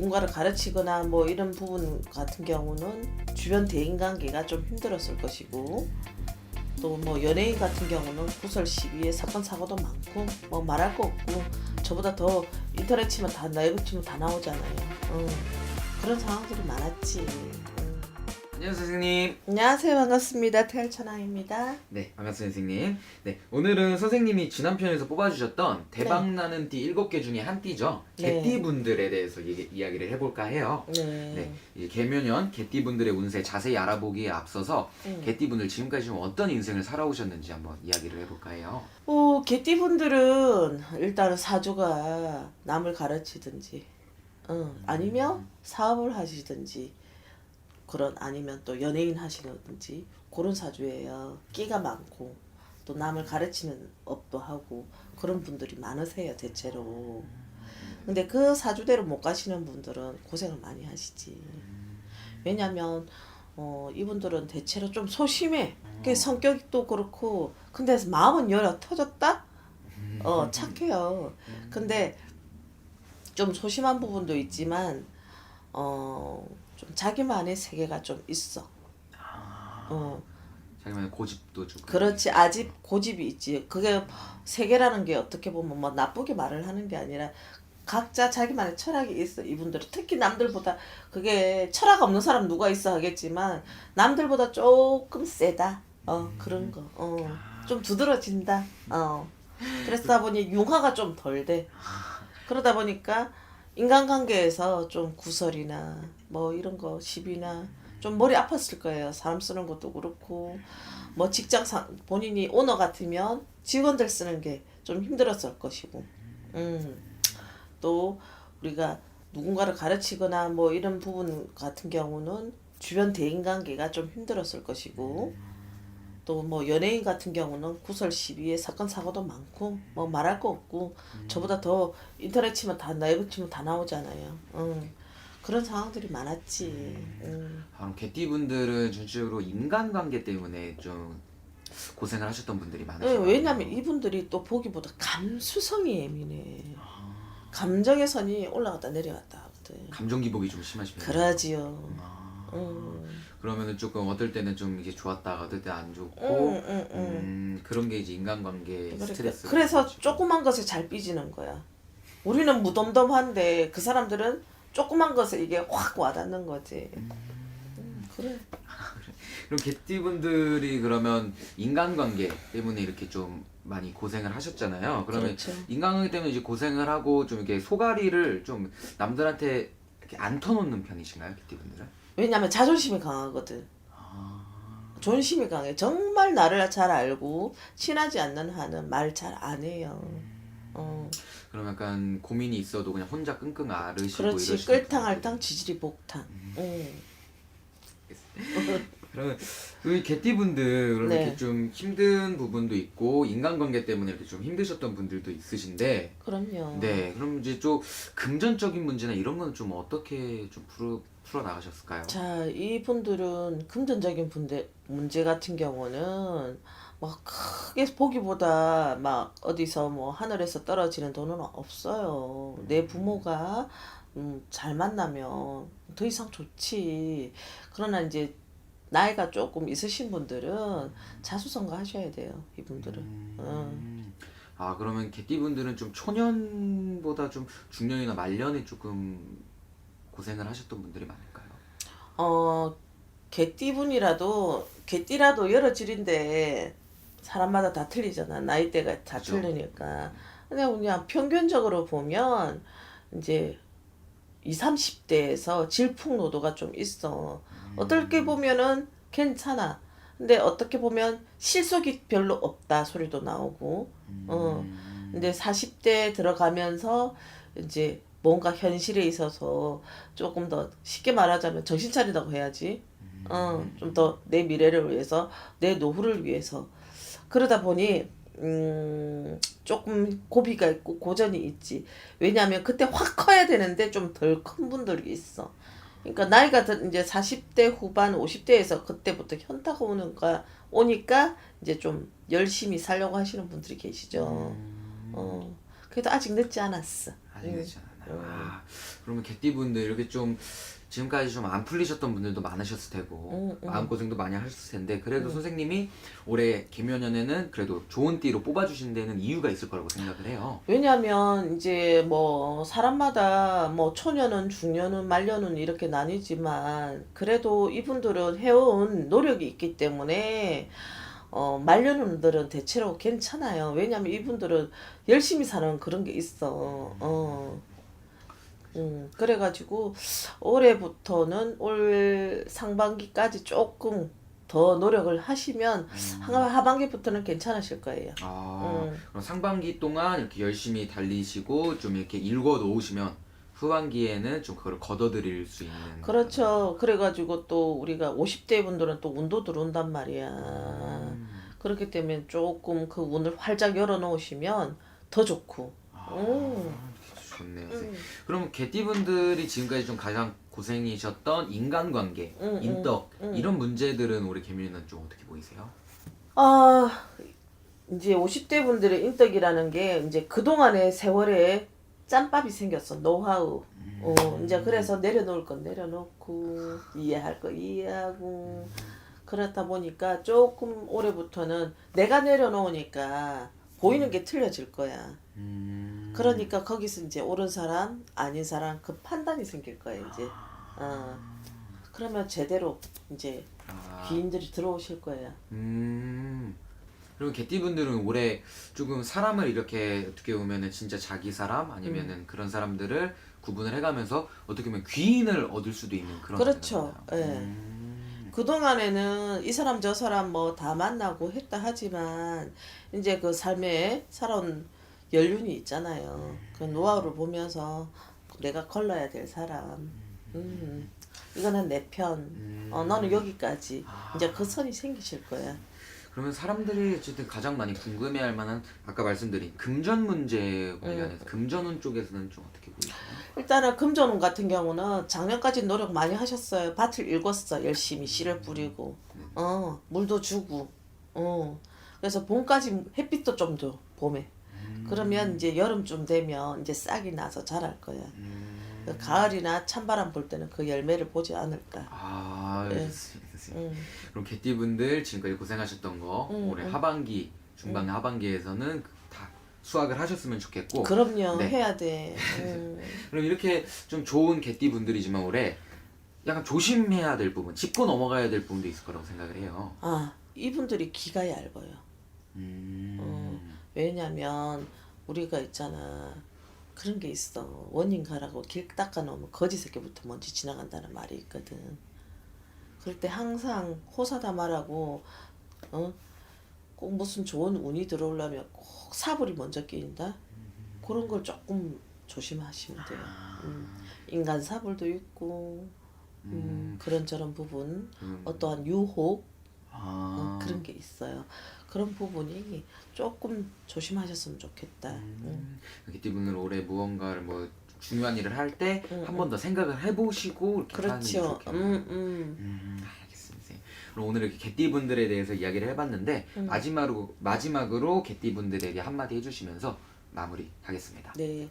누군가를 가르치거나 뭐 이런 부분 같은 경우는 주변 대인관계가 좀 힘들었을 것이고, 또 뭐 연예인 같은 경우는 구설 시비에 사건 사고도 많고 뭐 말할 거 없고, 저보다 더 인터넷 치면 다 네이버 치면 다 나오잖아요. 그런 상황들이 많았지. 안녕하세요 선생님. 안녕하세요, 반갑습니다. 태열천왕입니다. 네, 반갑습니다 선생님. 네, 오늘은 선생님이 지난 편에서 뽑아주셨던 대박나는 띠 7개 중에 한 띠죠. 네. 개띠분들에 대해서 이야기를 해볼까 해요. 네. 이 개묘년 개띠분들의 운세 자세히 알아보기에 앞서서 개띠분들 지금까지 좀 어떤 인생을 살아오셨는지 한번 이야기를 해볼까 해요. 개띠분들은 일단은 사주가 남을 가르치든지, 아니면 사업을 하시든지, 그런 아니면 또 연예인 하시든지 그런 사주예요. 끼가 많고 또 남을 가르치는 업도 하고 그런 분들이 많으세요, 대체로. 근데 그 사주대로 못 가시는 분들은 고생을 많이 하시지. 왜냐면 이분들은 대체로 좀 소심해. 그 성격도 그렇고, 근데 마음은 열어 터졌다? 착해요. 근데 좀 소심한 부분도 있지만 좀 자기만의 세계가 좀 있어. 자기만의 고집도 좀. 그렇지. 아직 고집이 있지. 그게 세계라는 게 어떻게 보면 뭐 나쁘게 말을 하는 게 아니라 각자 자기만의 철학이 있어. 이분들은 특히 남들보다, 그게 철학 없는 사람 누가 있어 하겠지만 남들보다 조금 세다. 그런 거. 좀 두드러진다. 그러다 보니 융화가 좀 덜 돼. 그러다 보니까 인간관계에서 좀 구설이나 뭐 이런 거 시비나 좀 머리 아팠을 거예요. 사람 쓰는 것도 그렇고, 뭐 직장 본인이 오너 같으면 직원들 쓰는 게 좀 힘들었을 것이고, 또 우리가 누군가를 가르치거나 뭐 이런 부분 같은 경우는 주변 대인관계가 좀 힘들었을 것이고, 또 뭐 연예인 같은 경우는 구설 시비에 사건 사고도 많고 뭐 말할 거 없고, 저보다 더 인터넷 치면 다 네이버 치면 다 나오잖아요. 그런 상황들이 많았지. 그럼 개띠분들은 전체적으로 인간관계 때문에 좀 고생을 하셨던 분들이 많으시죠. 왜냐면 이분들이 또 보기보다 감수성이 예민해. 감정의 선이 올라갔다 내려갔다 하거든. 감정 기복이 좀 심하신 편이에요. 그러지요. 그러면은 조금 어떨 때는 좀 이게 좋았다가 어떨 때 안 좋고, 그런 게 이제 인간관계 스트레스. 그래서 조그만 것에 잘 삐지는 거야. 우리는 무덤덤한데 그 사람들은 조그만 것에 이게 확 와닿는 거지. 그래. 그럼 개띠분들이 그러면 인간관계 때문에 이렇게 좀 많이 고생을 하셨잖아요. 그러면 그렇죠. 인간관계 때문에 이제 고생을 하고 좀 이렇게 소가리를 좀 남들한테 이렇게 안 터놓는 편이신가요, 개띠분들은? 왜냐면 자존심이 강하거든. 존심이 강해. 정말 나를 잘 알고 친하지 않는 한은 말 잘 안 해요. 그럼 약간 고민이 있어도 그냥 혼자 끙끙 앓으시고 그렇지. 이러시는 끌탕알탕 지지리 복탕. 그러면 우리 개띠분들 그럼 네. 이렇게 좀 힘든 부분도 있고 인간관계 때문에 이렇게 좀 힘드셨던 분들도 있으신데, 그럼요. 네, 그럼 이제 좀 금전적인 문제나 이런 건 좀 어떻게 좀 풀어 나가셨을까요? 자, 이분들은 금전적인 문제 같은 경우는 막 크게 보기보다 막 어디서 뭐 하늘에서 떨어지는 돈은 없어요. 내 부모가 잘 만나면 더 이상 좋지. 그러나 이제 나이가 조금 있으신 분들은 자수성가 하셔야 돼요. 이분들은. 그러면 개띠분들은 좀 초년보다 좀 중년이나 말년에 조금 고생을 하셨던 분들이 많을까요? 개띠라도 여러 질인데 사람마다 다 틀리잖아. 나이대가 다 그죠. 틀리니까. 근데 그냥 평균적으로 보면 이제 20, 30대에서 질풍노도가 좀 있어. 어떻게 보면은 괜찮아. 근데 어떻게 보면 실속이 별로 없다 소리도 나오고. 근데 40대 들어가면서 이제 뭔가 현실에 있어서 조금 더 쉽게 말하자면 정신 차리다고 해야지. 좀 더 내 미래를 위해서, 내 노후를 위해서. 그러다 보니 조금 고비가 있고 고전이 있지. 왜냐하면 그때 확 커야 되는데 좀 덜 큰 분들이 있어. 그러니까 나이가 이제 40대 후반 50대에서 그때부터 현타가 오니까 이제 좀 열심히 살려고 하시는 분들이 계시죠. 그래도 아직 늦지 않았어. 아직 늦지 않았나? 그러면 개띠분들 이렇게 좀 지금까지 좀 안 풀리셨던 분들도 많으셨을 테고 마음고생도 많이 하셨을 텐데 그래도 선생님이 올해 개묘년에는 그래도 좋은 띠로 뽑아주신 데는 이유가 있을 거라고 생각을 해요. 왜냐면 이제 뭐 사람마다 뭐 초년은 중년은 말년은 이렇게 나뉘지만 그래도 이분들은 해온 노력이 있기 때문에 말년운들은 대체로 괜찮아요. 왜냐면 이분들은 열심히 사는 그런 게 있어. 그래가지고 올해부터는 올 상반기까지 조금 더 노력을 하시면 하반기부터는 괜찮으실 거예요. 그럼 상반기 동안 이렇게 열심히 달리시고 좀 이렇게 일궈 놓으시면 후반기에는 좀 그걸 걷어들일 수 있는. 그렇죠. 그래가지고 또 우리가 50대 분들은 또 운도 들어온단 말이야. 그렇기 때문에 조금 그 운을 활짝 열어놓으시면 더 좋고. 좋네요. 그럼 개띠분들이 지금까지 좀 가장 고생이셨던 인간관계, 인덕 이런 문제들은 올해 개묘년 좀 어떻게 보이세요? 이제 50대 분들의 인덕이라는 게 이제 그동안의 세월에 짬밥이 생겼어. 노하우. 이제 그래서 내려놓을 건 내려놓고 이해할 거 이해하고 그렇다 보니까 조금 올해부터는 내가 내려놓으니까 보이는 게 틀려질 거야. 그러니까 거기서 이제 옳은 사람, 아닌 사람 그 판단이 생길 거야 이제. 그러면 제대로 이제 귀인들이 들어오실 거야. 그리고 개띠분들은 올해 조금 사람을 이렇게 어떻게 보면은 진짜 자기 사람 아니면은 그런 사람들을 구분을 해가면서 어떻게 보면 귀인을 얻을 수도 있는 그런. 그렇죠. 예. 그동안에는 이 사람 저 사람 뭐 다 만나고 했다 하지만 이제 그 삶에 살아온 연륜이 있잖아요. 그 노하우를 보면서 내가 걸러야 될 사람. 이거는 내 편. 너는 여기까지. 이제 그 선이 생기실 거야. 그러면 사람들이 어쨌든 가장 많이 궁금해할 만한 아까 말씀드린 금전 문제 관련해서 금전운 쪽에서는 좀 어떻게 보이세요? 일단은 금전운 같은 경우는 작년까지 노력 많이 하셨어요. 밭을 일궜어. 열심히 씨를 뿌리고 물도 주고 그래서 봄까지 햇빛도 좀 줘. 봄에. 그러면 이제 여름쯤 되면 이제 싹이 나서 자랄 거야. 가을이나 찬바람 불 때는 그 열매를 보지 않을까. 네. 알겠습니다. 그럼 개띠분들 지금까지 고생하셨던 거 올해 하반기, 중반 하반기에서는 다 수확을 하셨으면 좋겠고. 그럼요. 네. 해야 돼. 그럼 이렇게 좀 좋은 개띠분들이지만 올해 약간 조심해야 될 부분, 짚고 넘어가야 될 부분도 있을 거라고 생각을 해요. 이분들이 기가 얇아요. 왜냐면 우리가 있잖아. 그런 게 있어. 원인 가라고 길 닦아 놓으면 거지 새끼부터 먼지 지나간다는 말이 있거든. 그럴 때 항상 호사다말하고 꼭 무슨 좋은 운이 들어오려면 꼭 사불이 먼저 끼인다. 그런 걸 조금 조심하시면 돼요. 인간 사불도 있고 그런저런 부분 어떠한 유혹 그런 게 있어요. 그런 부분이 조금 조심하셨으면 좋겠다. 개띠분은 올해 무언가를 뭐 중요한 일을 할 때 한 번 더 생각을 해보시고 이렇게 하는 게 그렇죠. 좋겠네요. 알겠습니다. 그럼 오늘 이렇게 개띠분들에 대해서 이야기를 해봤는데 마지막으로 개띠분들에게 한마디 해주시면서 마무리하겠습니다. 네.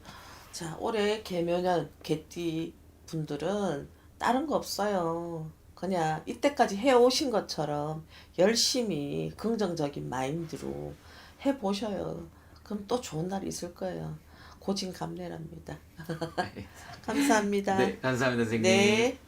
자, 올해 개묘년 개띠 분들은 다른 거 없어요. 그냥 이때까지 해오신 것처럼 열심히 긍정적인 마인드로 해보셔요. 그럼 또 좋은 날이 있을 거예요. 고진감래랍니다. 감사합니다. 네, 감사합니다, 선생님. 네.